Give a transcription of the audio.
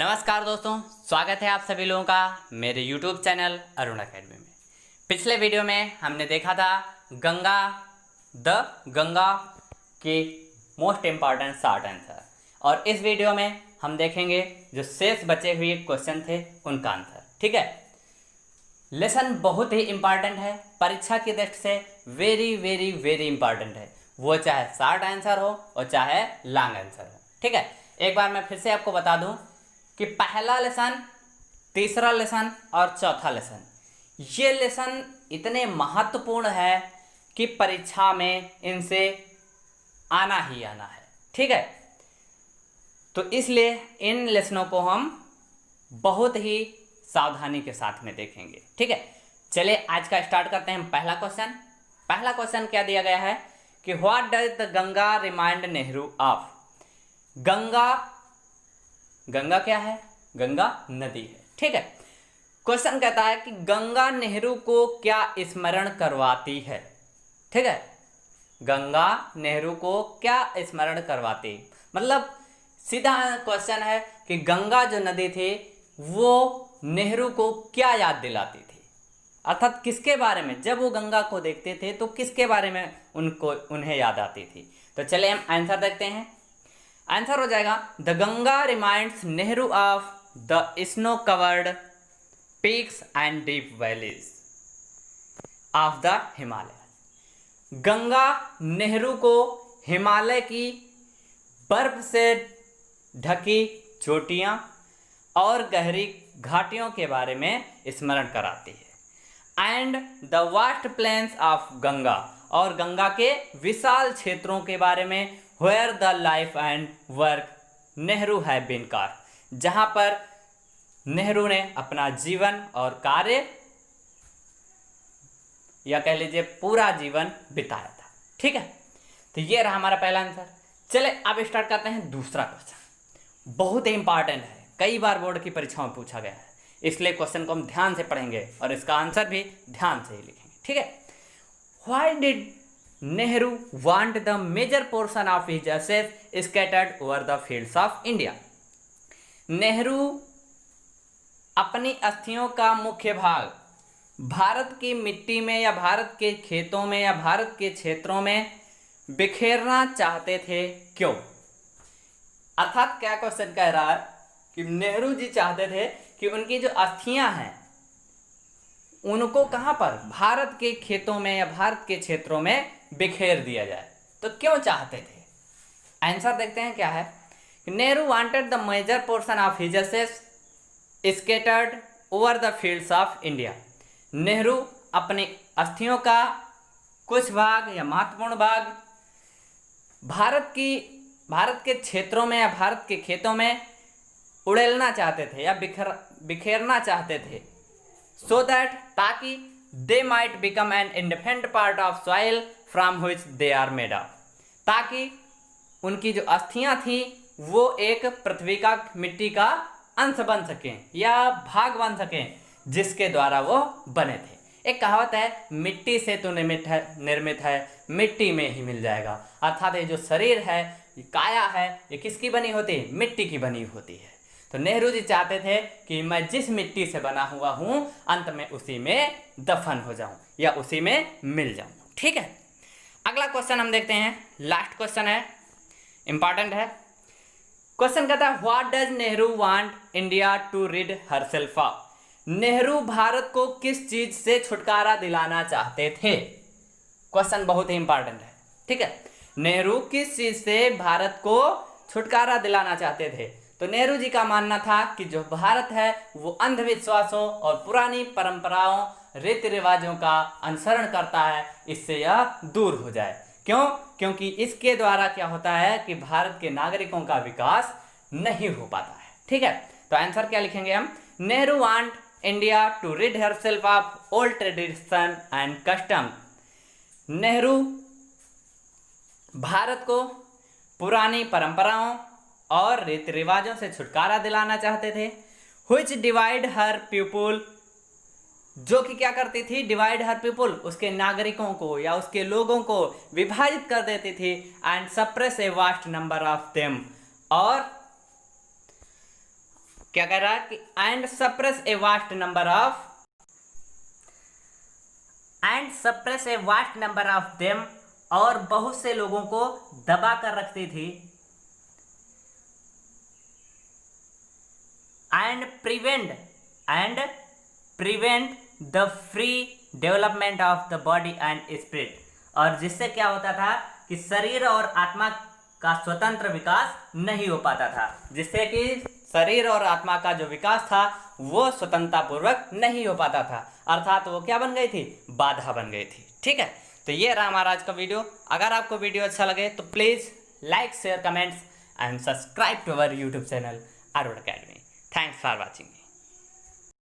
नमस्कार दोस्तों, स्वागत है आप सभी लोगों का मेरे YouTube चैनल अरुण अकेडमी में। पिछले वीडियो में हमने देखा था गंगा के मोस्ट इम्पॉर्टेंट शॉर्ट आंसर, और इस वीडियो में हम देखेंगे जो शेष बचे हुए क्वेश्चन थे उनका आंसर। ठीक है, लेसन बहुत ही इम्पॉर्टेंट है, परीक्षा की दृष्टि से वेरी वेरी वेरी इंपॉर्टेंट है, वो चाहे शॉर्ट आंसर हो और चाहे लॉन्ग आंसर हो। ठीक है, एक बार मैं फिर से आपको बता दूं कि पहला लेसन, तीसरा लेसन और चौथा लेसन, ये लेसन इतने महत्वपूर्ण है कि परीक्षा में इनसे आना ही आना है। ठीक है, तो इसलिए इन लेसनों को हम बहुत ही सावधानी के साथ में देखेंगे। ठीक है, चलिए आज का स्टार्ट करते हैं। पहला क्वेश्चन क्या दिया गया है कि what does the Ganga remind Nehru of. Ganga क्या है? गंगा नदी है। ठीक है, क्वेश्चन कहता है कि गंगा नेहरू को क्या स्मरण करवाती है। ठीक है, गंगा नेहरू को क्या स्मरण करवाती, मतलब सीधा क्वेश्चन है कि गंगा जो नदी थी वो नेहरू को क्या याद दिलाती थी, अर्थात किसके बारे में, जब वो गंगा को देखते थे तो किसके बारे में उन्हें याद आती थी। तो चलिए हम आंसर देखते हैं। आंसर हो जाएगा the Ganga reminds Nehru of the snow covered peaks and deep valleys of the Himalaya. Ganga Nehru को हिमालय की बर्फ से ढकी चोटियां और गहरी घाटियों के बारे में स्मरण कराती है। And the vast plains of Ganga, और गंगा के विशाल क्षेत्रों के बारे में where the life and work Nehru have been car, जहाँ पर नेहरू ने अपना जीवन और कार्य या कह लीजिए पूरा जीवन बिताया था। ठीक है, तो ये रहा हमारा पहला आंसर। चले अब स्टार्ट करते हैं दूसरा क्वेश्चन, बहुत ही इंपॉर्टेंट है, कई बार बोर्ड की परीक्षाओं में पूछा गया है, इसलिए क्वेश्चन को हम ध्यान से पढ़ेंगे और इसका आंसर भी ध्यान से ही लिखेंगे। ठीक है, why did Nehru want the major portion of his assets scattered over the fields of India. Nehru अपनी अस्थियों का मुख्य भाग भारत की मिट्टी में या भारत के खेतों में या भारत के क्षेत्रों में बिखेरना चाहते थे, क्यों? अर्थात क्या क्वेश्चन कह रहा है कि नेहरू जी चाहते थे कि उनकी जो अस्थियां हैं उनको कहां पर, भारत के खेतों में या भारत के क्षेत्रों में बिखेर दिया जाए। तो क्यों चाहते थे? आंसर देखते हैं क्या है। Nehru wanted the major portion of his assets scattered over the fields of India. Nehru अपनी अस्थियों का कुछ भाग या महत्वपूर्ण भाग भारत के क्षेत्रों में या भारत के खेतों में उड़ेलना चाहते थे या बिखेरना चाहते थे, सो दैट, ताकि they might become an independent part of soil from which they are made of, ताकि उनकी जो अस्थियां थी वो एक पृथ्वी का मिट्टी का अंश बन सकें या भाग बन सकें जिसके द्वारा वो बने थे। एक कहावत है, मिट्टी से तो निर्मित है मिट्टी में ही मिल जाएगा, अर्थात ये जो शरीर है, ये काया है, ये किसकी बनी होती है? मिट्टी की बनी होती है। तो नेहरू जी चाहते थे कि मैं जिस मिट्टी से बना हुआ हूं अंत में उसी में दफन हो जाऊं या उसी में मिल जाऊं। ठीक है, अगला क्वेश्चन हम देखते हैं, लास्ट क्वेश्चन है, इंपॉर्टेंट है। क्वेश्चन कहता है what does Nehru want India to rid herself of. Nehru Bharat को किस चीज से छुटकारा दिलाना चाहते थे? क्वेश्चन बहुत ही इंपॉर्टेंट है। ठीक है, नेहरू किस चीज से भारत को छुटकारा दिलाना चाहते थे? तो नेहरू जी का मानना था कि जो भारत है वो अंधविश्वासों और पुरानी परंपराओं, रीति रिवाजों का अनुसरण करता है, इससे यह दूर हो जाए। क्यों? क्योंकि इसके द्वारा क्या होता है कि भारत के नागरिकों का विकास नहीं हो पाता है। ठीक है, तो आंसर क्या लिखेंगे हम? Nehru want India to rid herself of old tradition and custom. Nehru Bharat को पुरानी परंपराओं और रीति रिवाजों से छुटकारा दिलाना चाहते थे। व्हिच डिवाइड हर पीपुल, जो कि क्या करती थी? डिवाइड हर पीपुल, उसके नागरिकों को या उसके लोगों को विभाजित कर देती थी। And suppress a vast number of them, और क्या कह रहा है कि and suppress a vast number of them, और बहुत से लोगों को दबा कर रखती थी, and prevent the free development of the body and spirit, और जिससे क्या होता था कि शरीर और आत्मा का स्वतंत्र विकास नहीं हो पाता था, जिससे कि शरीर और आत्मा का जो विकास था वो स्वतंत्रता पूर्वक नहीं हो पाता था, अर्थात वो क्या बन गई थी, बाधा बन गई थी। ठीक है, तो ये रहा हमारा आज का वीडियो। अगर आपको वीडियो अच्छा लगे तो please like, share, comments and subscribe to our YouTube channel Arun Academy. Thanks for watching.